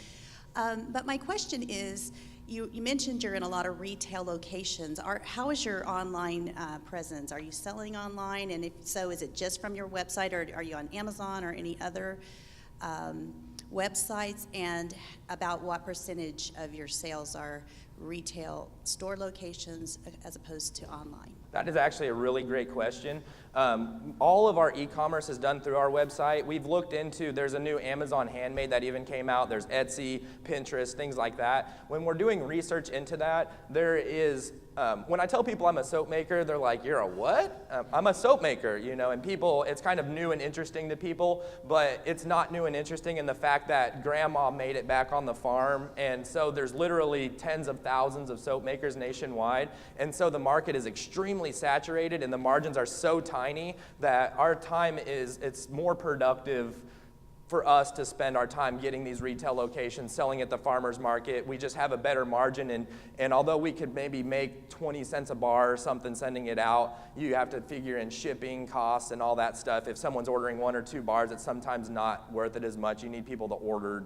But my question is, you mentioned you're in a lot of retail locations. How is your online presence? Are you selling online? And if so, is it just from your website, or are you on Amazon or any other websites? And about what percentage of your sales are retail store locations as opposed to online? That is actually a really great question. All of our e-commerce is done through our website. We've looked into, there's a new Amazon Handmade that even came out. There's Etsy, Pinterest, things like that. When we're doing research into that, there is, when I tell people I'm a soap maker, they're like, you're a what? I'm a soap maker, you know, and people, it's kind of new and interesting to people, but it's not new and interesting in the fact that grandma made it back on the farm, and so there's literally tens of thousands of soap makers nationwide, and so the market is extremely saturated and the margins are so tiny that our time it's more productive for us to spend our time getting these retail locations, selling at the farmer's market. We just have a better margin, and although we could maybe make 20 cents a bar or something sending it out, you have to figure in shipping costs and all that stuff. If someone's ordering 1 or 2 bars, it's sometimes not worth it as much. You need people to order,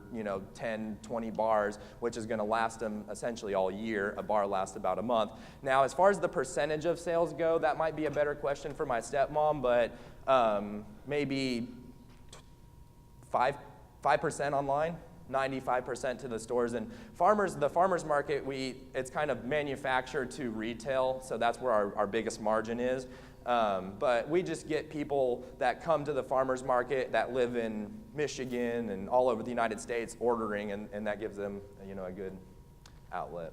10, 20 bars, which is gonna last them essentially all year. A bar lasts about a month. Now, as far as the percentage of sales go, that might be a better question for my stepmom, but maybe 5% online, 95% to the stores. And the farmers market, it's kind of manufactured to retail, so that's where our biggest margin is. But we just get people that come to the farmers market that live in Michigan and all over the United States ordering, and that gives them, a good outlet.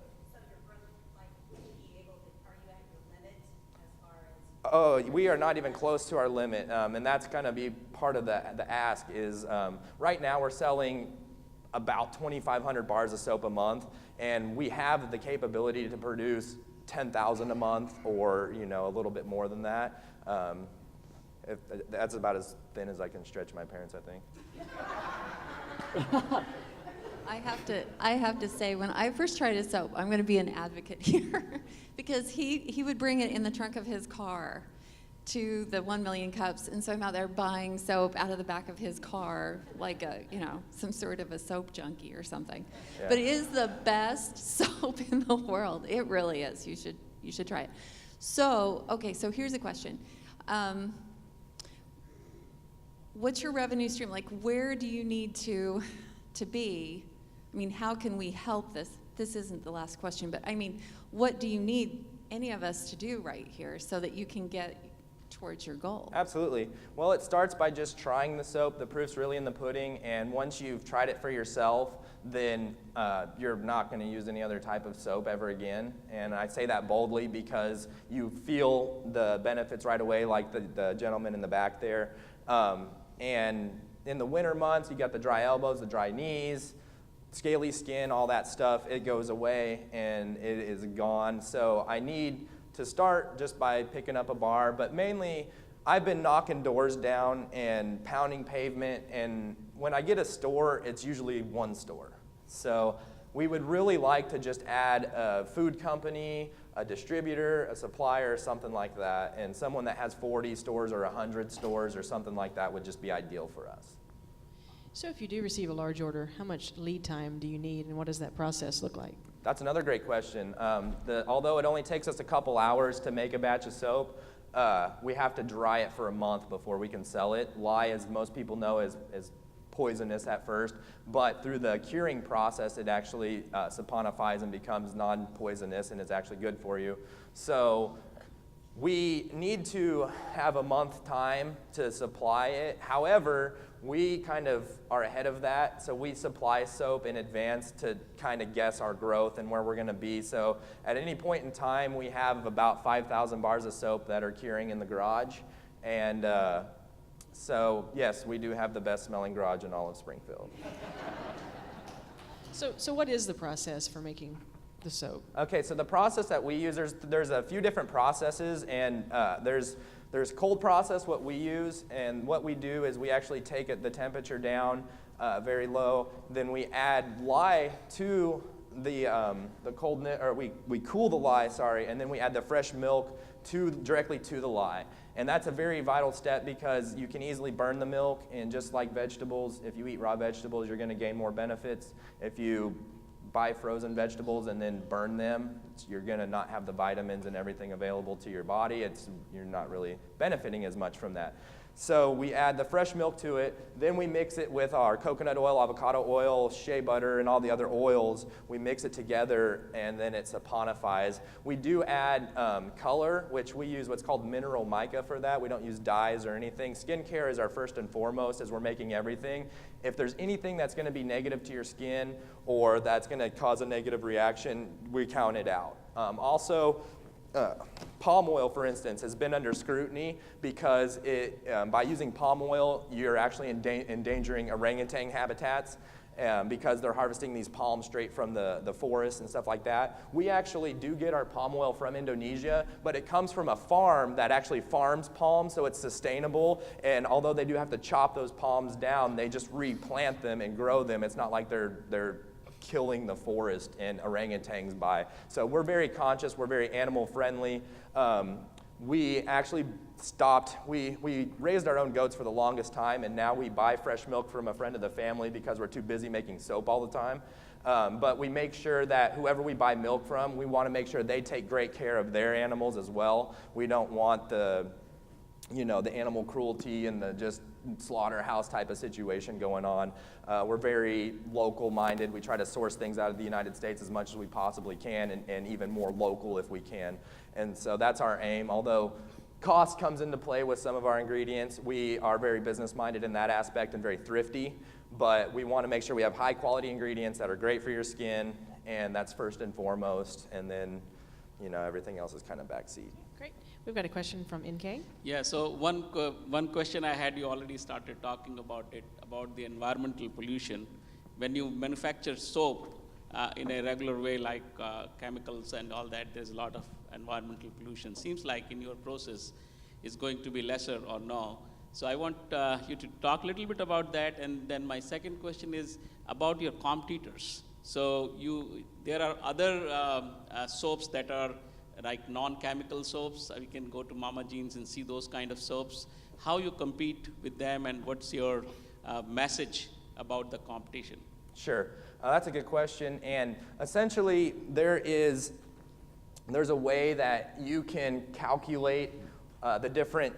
Oh, we are not even close to our limit, and that's going to be part of the ask is right now we're selling about 2,500 bars of soap a month, and we have the capability to produce 10,000 a month or, a little bit more than that. That's about as thin as I can stretch my parents, I think. I have to say, when I first tried his soap, I'm going to be an advocate here, because he would bring it in the trunk of his car to the 1 million cups, and so I'm out there buying soap out of the back of his car like some sort of a soap junkie or something. Yeah. But it is the best soap in the world. It really is. You should try it. So here's a question. What's your revenue stream? Like, where do you need to be? I mean, how can we help this? This isn't the last question, but I mean, what do you need any of us to do right here so that you can get towards your goal? Absolutely. Well, it starts by just trying the soap. The proof's really in the pudding, and once you've tried it for yourself, then you're not going to use any other type of soap ever again. And I say that boldly because you feel the benefits right away, like the gentleman in the back there. And in the winter months, you got the dry elbows, the dry knees, scaly skin, all that stuff. It goes away and it is gone. So I need to start just by picking up a bar, but mainly I've been knocking doors down and pounding pavement, and when I get a store, it's usually one store. So we would really like to just add a food company, a distributor, a supplier, or something like that, and someone that has 40 stores or 100 stores or something like that would just be ideal for us. So if you do receive a large order, how much lead time do you need, and what does that process look like? That's another great question. Although it only takes us a couple hours to make a batch of soap, we have to dry it for a month before we can sell it. Lye, as most people know, is poisonous at first, but through the curing process, it actually saponifies and becomes non-poisonous, and it's actually good for you. So we need to have a month time to supply it. However, we kind of are ahead of that, so we supply soap in advance to kind of guess our growth and where we're going to be. So at any point in time, we have about 5,000 bars of soap that are curing in the garage, and So yes, we do have the best smelling garage in all of Springfield. So what is the process for making the soap? Okay, so the process that we use, there's a few different processes, and there's cold process, what we use, and what we do is we actually take the temperature down very low, then we add lye to the coldness, or we cool the lye, sorry, and then we add the fresh milk directly to the lye. And that's a very vital step because you can easily burn the milk, and just like vegetables, if you eat raw vegetables, you're going to gain more benefits. If you buy frozen vegetables and then burn them, you're going to not have the vitamins and everything available to your body. You're not really benefiting as much from that. So we add the fresh milk to it, then we mix it with our coconut oil, avocado oil, shea butter, and all the other oils. We mix it together, and then it saponifies. We do add color, which we use what's called mineral mica for that. We don't use dyes or anything. Skincare is our first and foremost as we're making everything. If there's anything that's going to be negative to your skin or that's going to cause a negative reaction, we count it out. Palm oil, for instance, has been under scrutiny because by using palm oil, you're actually endangering orangutan habitats because they're harvesting these palms straight from the forest and stuff like that. We actually do get our palm oil from Indonesia, but it comes from a farm that actually farms palms, so it's sustainable. And although they do have to chop those palms down, they just replant them and grow them. It's not like they're killing the forest and orangutans by. So we're very conscious, we're very animal friendly. We actually we raised our own goats for the longest time, and now we buy fresh milk from a friend of the family because we're too busy making soap all the time. But we make sure that whoever we buy milk from, we want to make sure they take great care of their animals as well. We don't want the animal cruelty and the just slaughterhouse type of situation going on. We're very local minded. We try to source things out of the United States as much as we possibly can, and even more local if we can. And so that's our aim. Although cost comes into play with some of our ingredients, we are very business minded in that aspect and very thrifty. But we want to make sure we have high quality ingredients that are great for your skin, and that's first and foremost. And then, everything else is kind of backseat. Great. We've got a question from NK. Yeah, so one question I had, you already started talking about it, about the environmental pollution. When you manufacture soap in a regular way, like chemicals and all that, there's a lot of environmental pollution. Seems like in your process is going to be lesser or no. So I want you to talk a little bit about that. And then my second question is about your competitors. So there are other soaps that are like non-chemical soaps. We can go to Mama Jean's and see those kind of soaps. How you compete with them, and what's your message about the competition? Sure, that's a good question. And essentially, there's a way that you can calculate the different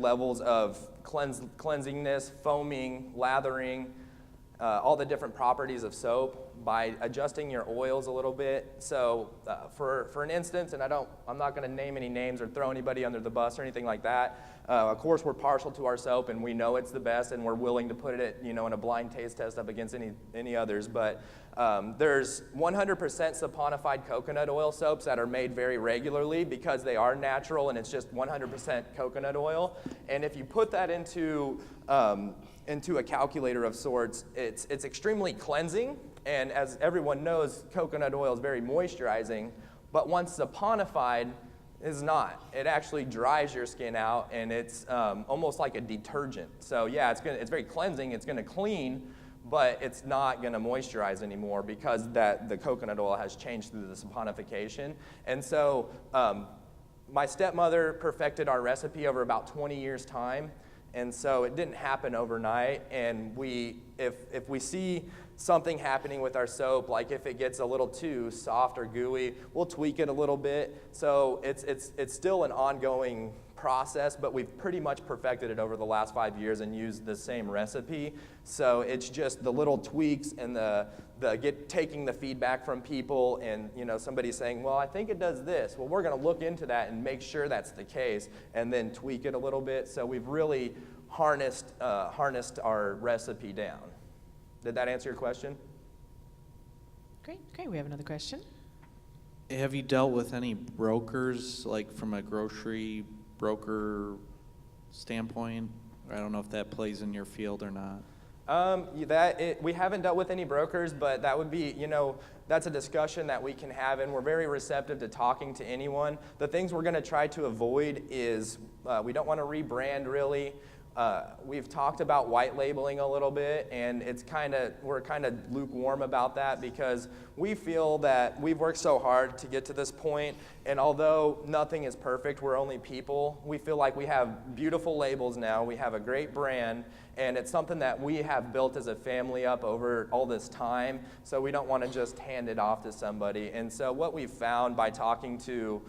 levels of cleansingness, foaming, lathering, all the different properties of soap by adjusting your oils a little bit. So for an instance, and I'm not going to name any names or throw anybody under the bus or anything like that. Of course, we're partial to our soap, and we know it's the best, and we're willing to put it in a blind taste test up against any others. But there's 100% saponified coconut oil soaps that are made very regularly because they are natural, and it's just 100% coconut oil. And if you put that into a calculator of sorts, it's extremely cleansing. And as everyone knows, coconut oil is very moisturizing, but once saponified, is not. It actually dries your skin out, and it's almost like a detergent. So yeah, it's very cleansing, it's gonna clean, but it's not gonna moisturize anymore because the coconut oil has changed through the saponification. And so my stepmother perfected our recipe over about 20 years' time. And so it didn't happen overnight, and if we see something happening with our soap, like if it gets a little too soft or gooey, we'll tweak it a little bit. So it's still an ongoing process, but we've pretty much perfected it over the last 5 years and used the same recipe. So it's just the little tweaks and taking the feedback from people, and somebody saying, well, I think it does this. Well, we're going to look into that and make sure that's the case, and then tweak it a little bit. So we've really harnessed our recipe down. Did that answer your question? Great. We have another question. Have you dealt with any brokers, like from a grocery broker standpoint? I don't know if that plays in your field or not. We haven't dealt with any brokers, but that would be, that's a discussion that we can have, and we're very receptive to talking to anyone. The things we're going to try to avoid is we don't want to rebrand really. We've talked about white labeling a little bit, and we're kind of lukewarm about that because we feel that we've worked so hard to get to this point, and although nothing is perfect, we're only people, we feel like we have beautiful labels now, we have a great brand, and it's something that we have built as a family up over all this time, so we don't want to just hand it off to somebody. And so what we've found by talking to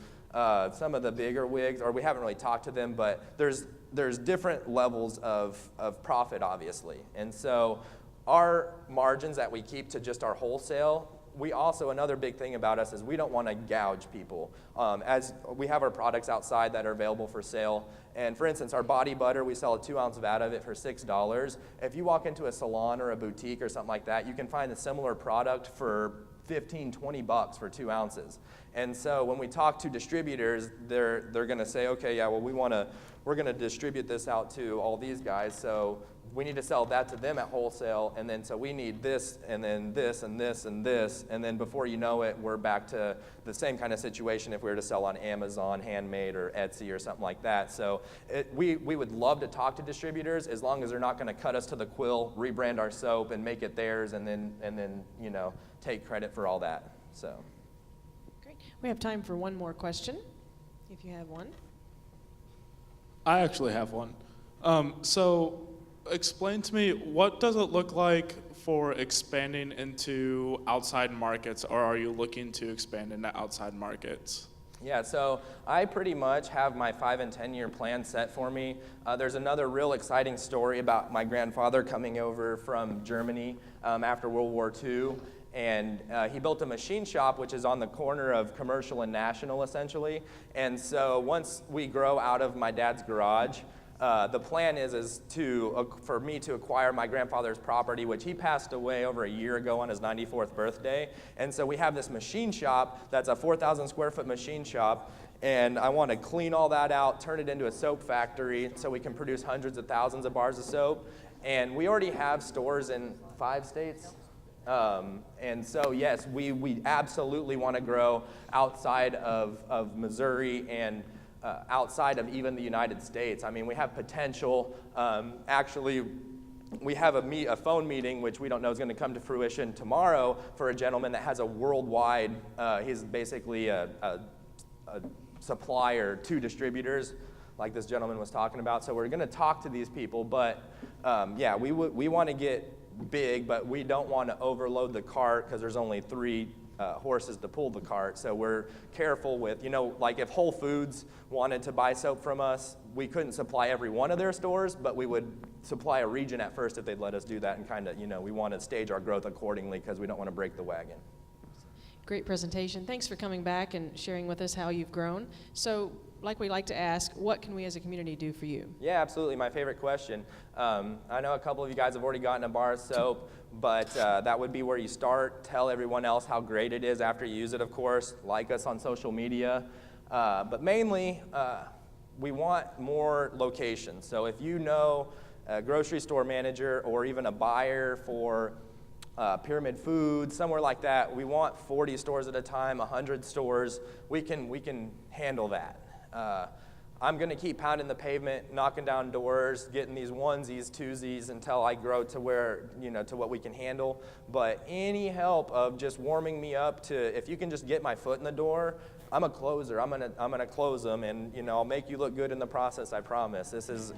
some of the bigger wigs, or we haven't really talked to them, but there's different levels of profit, obviously. And so our margins that we keep to just our wholesale, another big thing about us is we don't want to gouge people. As we have our products outside that are available for sale, and for instance, our body butter, we sell a 2-ounce vat of it for $6. If you walk into a salon or a boutique or something like that, you can find a similar product for $15-20 for 2 ounces. And so when we talk to distributors, they're going to say, okay, yeah, well, we're going to distribute this out to all these guys, so we need to sell that to them at wholesale, and then so we need this, and then this, and this, and this, and then before you know it, we're back to the same kind of situation if we were to sell on Amazon, Handmade, or Etsy, or something like that. So we would love to talk to distributors as long as they're not going to cut us to the quill, rebrand our soap, and make it theirs, and then take credit for all that. So. Great. We have time for one more question, if you have one. I actually have one. So explain to me, what does it look like for expanding into outside markets, or are you looking to expand into outside markets? Yeah, so I pretty much have my 5 and 10 year plan set for me. There's another real exciting story about my grandfather coming over from Germany after World War II. And he built a machine shop, which is on the corner of Commercial and National, essentially. And so once we grow out of my dad's garage, the plan is for me to acquire my grandfather's property, which he passed away over a year ago on his 94th birthday. And so we have this machine shop that's a 4,000 square foot machine shop. And I want to clean all that out, turn it into a soap factory so we can produce hundreds of thousands of bars of soap. And we already have stores in 5 states. And so, yes, we absolutely want to grow outside of Missouri and outside of even the United States. I mean, we have potential. Actually, we have a phone meeting, which we don't know is going to come to fruition tomorrow, for a gentleman that has a worldwide, he's basically a supplier to distributors, like this gentleman was talking about. So we're going to talk to these people, but yeah, we want to get big, but we don't want to overload the cart because there's only 3 horses to pull the cart. So we're careful with, like if Whole Foods wanted to buy soap from us, we couldn't supply every one of their stores, but we would supply a region at first if they'd let us do that, and kind of, we want to stage our growth accordingly because we don't want to break the wagon. Great presentation. Thanks for coming back and sharing with us how you've grown. So, like we like to ask, what can we as a community do for you? Yeah, absolutely. My favorite question. I know a couple of you guys have already gotten a bar of soap, but that would be where you start. Tell everyone else how great it is after you use it, of course. Like us on social media. But mainly, we want more locations. So if you know a grocery store manager or even a buyer for Pyramid Foods, somewhere like that, we want 40 stores at a time, 100 stores. We can handle that. I'm going to keep pounding the pavement, knocking down doors, getting these onesies, twosies until I grow to where, to what we can handle. But any help of just warming me up to, if you can just get my foot in the door, I'm a closer. I'm gonna close them, and I'll make you look good in the process. I promise. This is,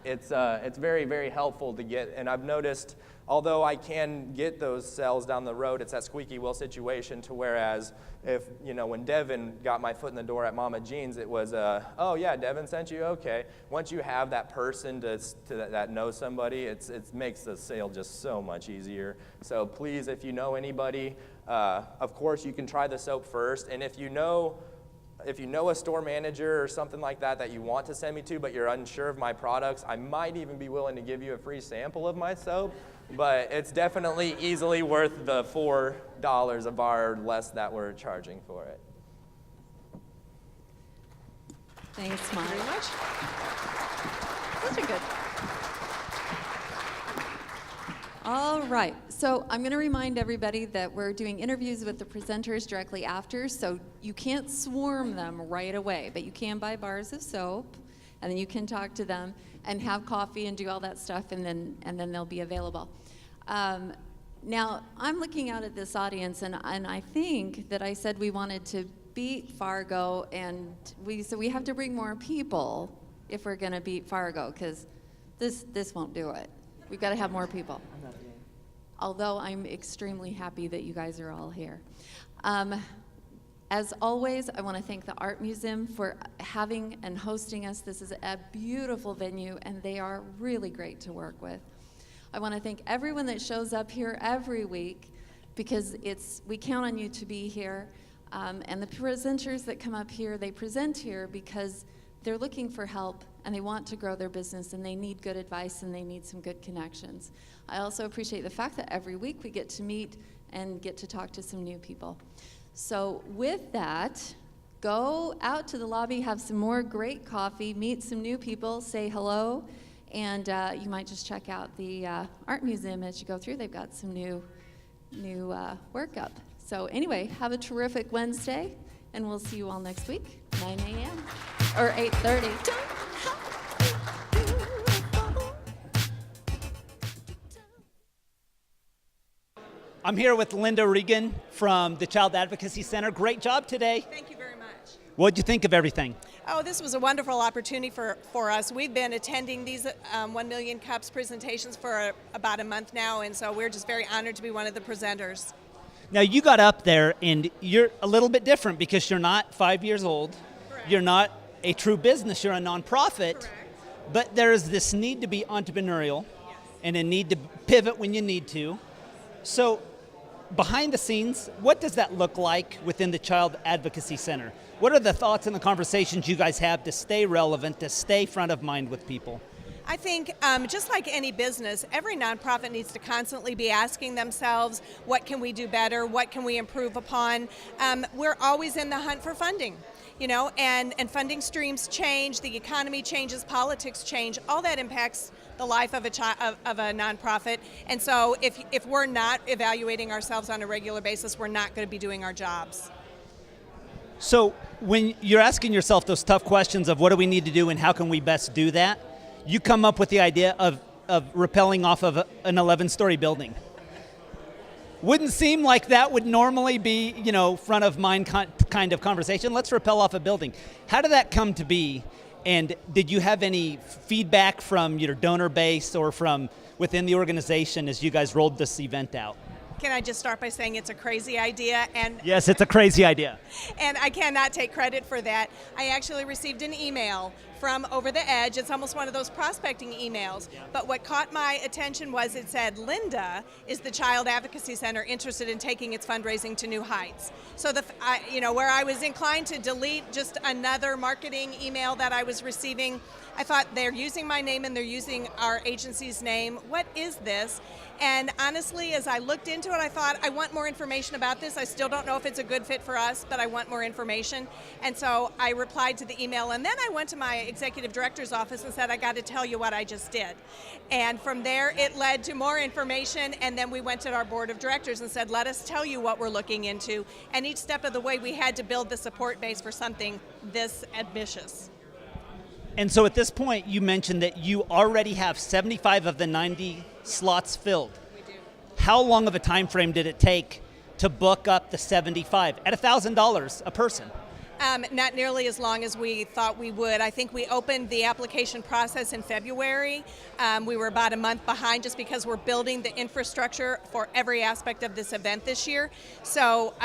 it's very, very helpful to get. And I've noticed, although I can get those sales down the road, it's that squeaky wheel situation. To whereas if when Devin got my foot in the door at Mama Jean's, it was oh yeah, Devin sent you, okay. Once you have that person that knows somebody, it makes the sale just so much easier. So please, if you know anybody, of course you can try the soap first, and if you know a store manager or something like that you want to send me to, but you're unsure of my products, I might even be willing to give you a free sample of my soap. But it's definitely easily worth the $4 a bar less that we're charging for it. Thanks, Mike. Very much. Those are good. All right, so I'm going to remind everybody that we're doing interviews with the presenters directly after, so you can't swarm them right away, but you can buy bars of soap, and then you can talk to them and have coffee and do all that stuff, and then they'll be available. Now, I'm looking out at this audience, and I think that I said we wanted to beat Fargo, and so we have to bring more people if we're going to beat Fargo, because this won't do it. We've got to have more people. Although I'm extremely happy that you guys are all here. As always, I want to thank the Art Museum for having and hosting us. This is a beautiful venue, and they are really great to work with. I want to thank everyone that shows up here every week, because we count on you to be here. And the presenters that come up here, they present here because they're looking for help, and they want to grow their business, and they need good advice, and they need some good connections. I also appreciate the fact that every week we get to meet and get to talk to some new people. So with that, go out to the lobby, have some more great coffee, meet some new people, say hello, and you might just check out the Art Museum as you go through. They've got some new work up. So anyway, have a terrific Wednesday, and we'll see you all next week, 9 a.m. or 8:30. I'm here with Linda Regan from the Child Advocacy Center. Great job today. Thank you very much. What'd you think of everything? Oh, this was a wonderful opportunity for us. We've been attending these 1 Million Cups presentations for about a month now, and so we're just very honored to be one of the presenters. Now, you got up there, and you're a little bit different because you're not 5 years old. Correct. You're not a true business. You're a nonprofit. Correct. But there is this need to be entrepreneurial, Yes. and a need to pivot when you need to. So, behind the scenes, what does that look like within the Child Advocacy Center? What are the thoughts and the conversations you guys have to stay relevant, to stay front of mind with people? I think just like any business, every nonprofit needs to constantly be asking themselves, what can we do better? What can we improve upon? We're always in the hunt for funding. And funding streams change, the economy changes, politics change, all that impacts the life of a nonprofit. And so if we're not evaluating ourselves on a regular basis, we're not going to be doing our jobs. So when you're asking yourself those tough questions of what do we need to do and how can we best do that, you come up with the idea of rappelling off of an 11-story building. Wouldn't seem like that would normally be, front of mind kind of conversation. Let's rappel off a building. How did that come to be? And did you have any feedback from your donor base or from within the organization as you guys rolled this event out? Can I just start by saying it's a crazy idea? And Yes, it's a crazy idea. And I cannot take credit for that. I actually received an email from Over the Edge. It's almost one of those prospecting emails. But what caught my attention was it said, Linda is the Child Advocacy Center interested in taking its fundraising to new heights. So where I was inclined to delete just another marketing email that I was receiving, I thought they're using my name and they're using our agency's name. What is this? And honestly, as I looked into it, I thought, I want more information about this. I still don't know if it's a good fit for us, but I want more information. And so I replied to the email, and then I went to my executive director's office and said, I got to tell you what I just did. And from there, it led to more information, and then we went to our board of directors and said, let us tell you what we're looking into. And each step of the way, we had to build the support base for something this ambitious. And so at this point, you mentioned that you already have 75 of the 90 slots filled. We do. How long of a time frame did it take to book up the 75 at $1,000 a person? Not nearly as long as we thought we would. I think we opened the application process in February. We were about a month behind just because we're building the infrastructure for every aspect of this event this year. So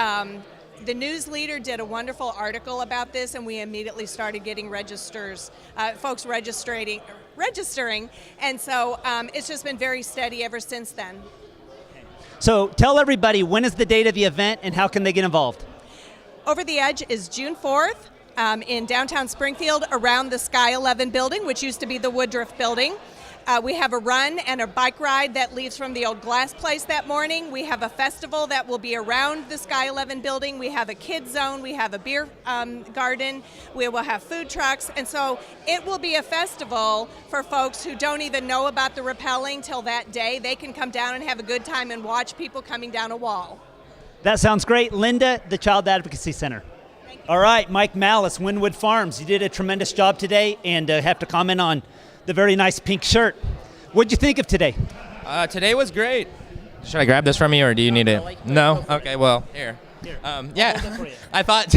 the news leader did a wonderful article about this, and we immediately started getting folks registering, and so it's just been very steady ever since then. So tell everybody, when is the date of the event and how can they get involved? Over the Edge is June 4th in downtown Springfield around the Sky 11 building, which used to be the Woodruff building. We have a run and a bike ride that leaves from the old glass place that morning. We have a festival that will be around the Sky 11 building. We have a kids zone. We have a beer garden. We will have food trucks. And so it will be a festival for folks who don't even know about the rappelling till that day. They can come down and have a good time and watch people coming down a wall. That sounds great. Linda, the Child Advocacy Center. All right, Mike Malice, Windwood Farms. You did a tremendous job today, and have to comment on the very nice pink shirt. What'd you think of today? Today was great. Should I grab this from you, or do you need it? No? Okay, well, here. Yeah, I thought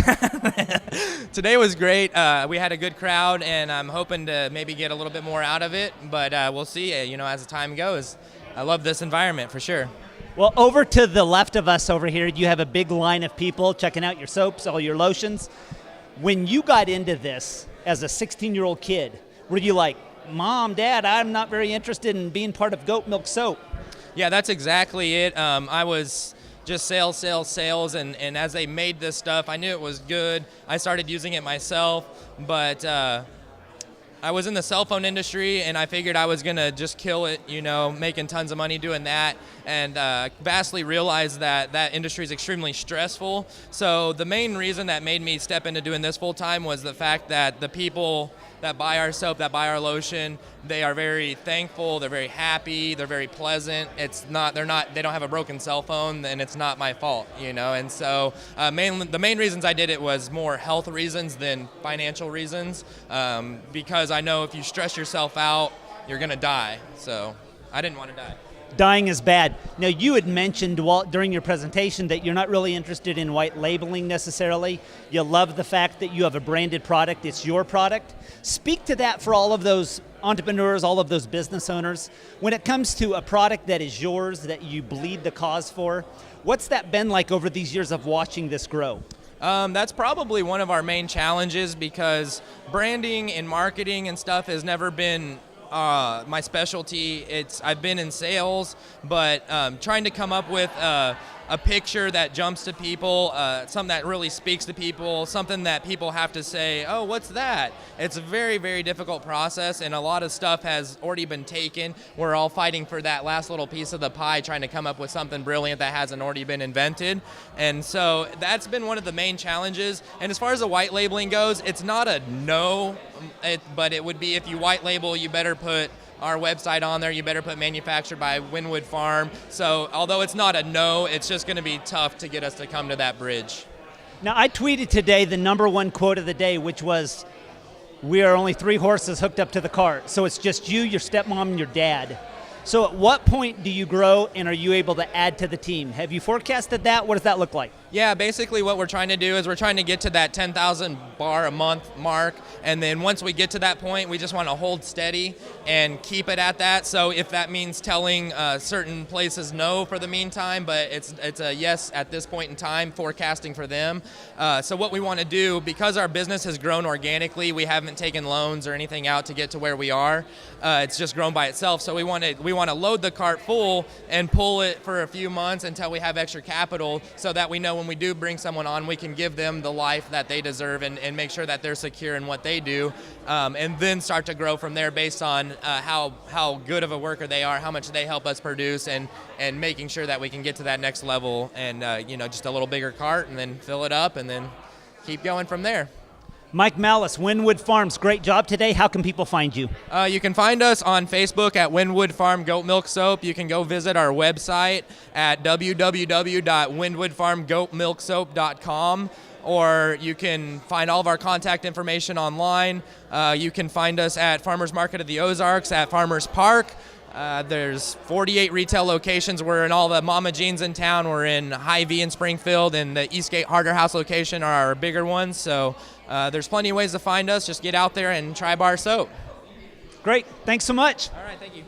today was great. We had a good crowd, and I'm hoping to maybe get a little bit more out of it, but we'll see, as the time goes. I love this environment for sure. Well, over to the left of us over here, you have a big line of people checking out your soaps, all your lotions. When you got into this as a 16-year-old kid, were you like, Mom, Dad, I'm not very interested in being part of goat milk soap? Yeah, that's exactly it. I was just sales, and as they made this stuff, I knew it was good. I started using it myself, but I was in the cell phone industry, and I figured I was going to just kill it, making tons of money doing that, and vastly realized that that industry is extremely stressful. So the main reason that made me step into doing this full time was the fact that the people that buy our soap, that buy our lotion, they are very thankful, they're very happy, they're very pleasant. They don't have a broken cell phone, and it's not my fault, And so the main reasons I did it was more health reasons than financial reasons, because I know if you stress yourself out, you're gonna die. So I didn't want to die. Dying is bad. Now, you had mentioned during your presentation that you're not really interested in white labeling necessarily. You love the fact that you have a branded product. It's your product. Speak to that for all of those entrepreneurs, all of those business owners. When it comes to a product that is yours, that you bleed the cause for, what's that been like over these years of watching this grow? That's probably one of our main challenges, because branding and marketing and stuff has never been my specialty. I've been in sales, but trying to come up with a picture that jumps to people, something that really speaks to people, something that people have to say, oh, what's that? It's a very, very difficult process, and a lot of stuff has already been taken. We're all fighting for that last little piece of the pie, trying to come up with something brilliant that hasn't already been invented. And so that's been one of the main challenges. And as far as the white labeling goes, it's not a no, but it would be, if you white label, you better put our website on there, you better put manufactured by Windwood Farm. So although it's not a no, it's just going to be tough to get us to come to that bridge. Now, I tweeted today the #1 quote of the day, which was, "We are only 3 horses hooked up to the cart." So it's just you, your stepmom, and your dad. So at what point do you grow, and are you able to add to the team? Have you forecasted that? What does that look like? Yeah, basically what we're trying to do is we're trying to get to that 10,000 bar a month mark, and then once we get to that point, we just want to hold steady and keep it at that. So if that means telling certain places no for the meantime, but it's a yes at this point in time, forecasting for them. So what we want to do, because our business has grown organically, we haven't taken loans or anything out to get to where we are. It's just grown by itself. So we want to load the cart full and pull it for a few months until we have extra capital, so that we know when we do bring someone on, we can give them the life that they deserve and make sure that they're secure in what they do, and then start to grow from there based on how good of a worker they are, how much they help us produce, and making sure that we can get to that next level, and just a little bigger cart, and then fill it up, and then keep going from there. Mike Malice, Windwood Farms, great job today. How can people find you? You can find us on Facebook at Windwood Farm Goat Milk Soap. You can go visit our website at www.windwoodfarmgoatmilksoap.com, or you can find all of our contact information online. You can find us at Farmers Market of the Ozarks, at Farmers Park. There's 48 retail locations. We're in all the Mama Jeans in town. We're in Hy-Vee in Springfield, and the Eastgate Harder House location are our bigger ones. So there's plenty of ways to find us. Just get out there and try bar soap. Great. Thanks so much. All right. Thank you.